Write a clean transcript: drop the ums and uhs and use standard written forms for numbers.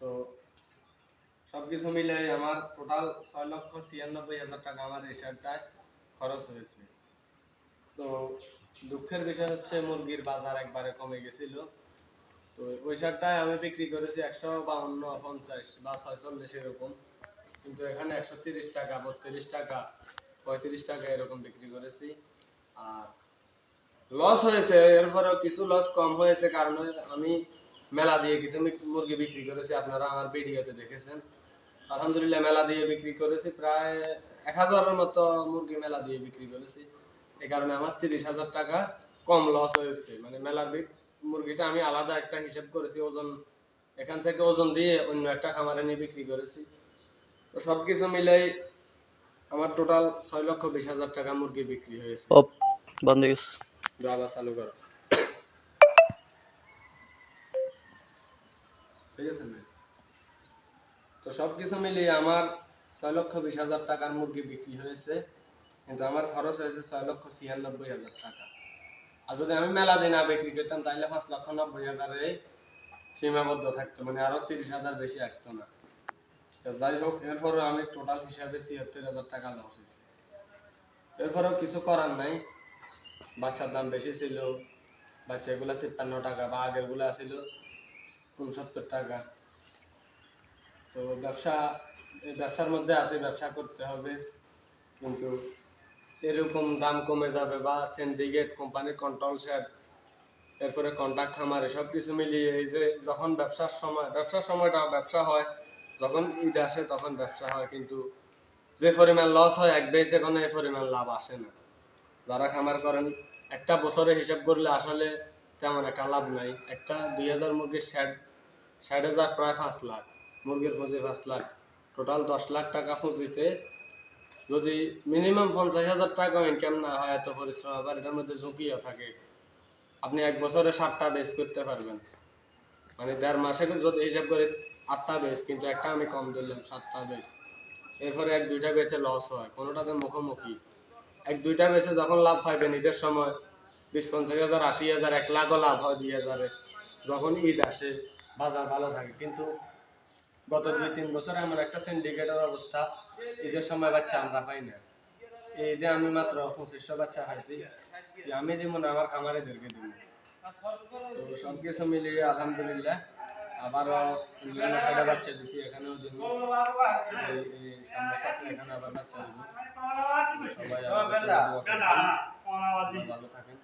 তো সবকিছু মিলে আমার টোটাল 6,96,হাজার টাকা আমার এই শার্টটায় খরচ হয়েছে। তো দুঃখের বিষয় হচ্ছে মুরগির বাজার একবারে কমে গেছিল। তো ওই শার্টটায় আমি বিক্রি করেছি 152, 50 বা 46 এরকম, কিন্তু এখানে 130 টাকা, 32 টাকা, 35 টাকা এরকম বিক্রি করেছি। আর লস হয়েছে, এরপরেও কিছু লস কম হয়েছে, কারণ আমি মেলা দিয়ে কিছু মুরগি বিক্রি করেছি, আপনারা আমার ভিডিওতে দেখেছেন। আলহামদুলিল্লাহ মেলা দিয়ে বিক্রি করেছি প্রায় 1000-এর মতো মুরগি মেলা দিয়ে বিক্রি করেছি। এই কারণে আমার 30,000 টাকা কম লস হয়েছে। মানে মেলার মুরগিটা আমি আলাদা একটা হিসাব করেছি, ওজন এখান থেকে ওজন দিয়ে অন্য একটা খামারে নিয়ে বিক্রি করেছি। তো সবকিছু মিলেই আমার টোটাল 6,20,000 টাকা মুরগি বিক্রি হয়েছে। বন্ধ গেছে, আবার চালু করো। ঠিক আছে। তো সবকিছু মিলিয়ে আমার 6,20,000 টাকার মুরগি বিক্রি হয়েছে, কিন্তু আমার খরচ হয়েছে 6,96,হাজার টাকা। আর যদি আমি মেলা দিন বিক্রি করতাম তাহলে 5,90,000 সীমাবদ্ধ থাকতো, মানে আরো 30,000 বেশি আসতো না। যাই হোক, এরপরে আমি টোটাল হিসাবে 76,000 টাকা লস হয়েছে। এরপরেও কিছু করার নাই, বাচ্চার দাম বেশি ছিল, বাচ্চা এগুলো 53 টাকা, বা আগের গুলা ছিল 69 টাকা। তো ব্যবসার মধ্যে আছে, ব্যবসা করতে হবে, কিন্তু এরকম দাম কমে যাবে বা সিন্ডিকেট কোম্পানির কন্ট্রোল শেড, এরপরে কন্ট্রাক্ট খামারে সবকিছু মিলিয়ে এই যে যখন ব্যবসার সময়টা ব্যবসা হয়, যখন ঈদ আসে তখন ব্যবসা হয়, কিন্তু যে পরিমাণ লস হয় এক বেসে কোনো এই পরিমাণ লাভ আসে না। যারা খামার করেন একটা বছরে হিসাব করলে আসলে তেমন একটা লাভ নাই। একটা 2000 মুরগির 60,000 প্রায় 5 লাখ, মুরগির পুঁজি 5 লাখ, টোটাল 10 লাখ টাকা পুঁজিতে যদি মিনিমাম 50,000 টাকা ইনকাম না হয়, এত পরিশ্রম, আবার এটার মধ্যে ঝুঁকিও থাকে। আপনি এক বছরে 7টা বেচ করতে পারবেন, মানে 1.5 মাসে যদি হিসাব করে 8টা বেচ, কিন্তু একটা আমি কম দিলাম 7টা বেচ। এরপরে 1-2টা বেচে লস হয়, কোনোটাতে মুখোমুখি। 1-2টা বেচে যখন লাভ পাইবেন ঈদের সময় 20-50,000, 80,000, 1 লাখও লাভ হয় 2000-এ, যখন ঈদ আসে বাজার ভালো থাকে। কিন্তু গত 2-3 বছর আমার একটা সিন্ডিকেটের অবস্থা, ঈদের সময় বাচ্চা আমরা পাই না। এই ঈদে আমি মাত্র 2500 বাচ্চা পাইছি, আমি দিব না, আমার খামারেদেরকে দিব। তো সবকিছু মিলিয়ে আলহামদুলিল্লাহ আবারও অন্যান্য সাইডে বাচ্চা দিছি, এখানেও দিব, সামনের সপ্তাহে এখানে আবার বাচ্চা দিব। সবাই ভালো থাকেন।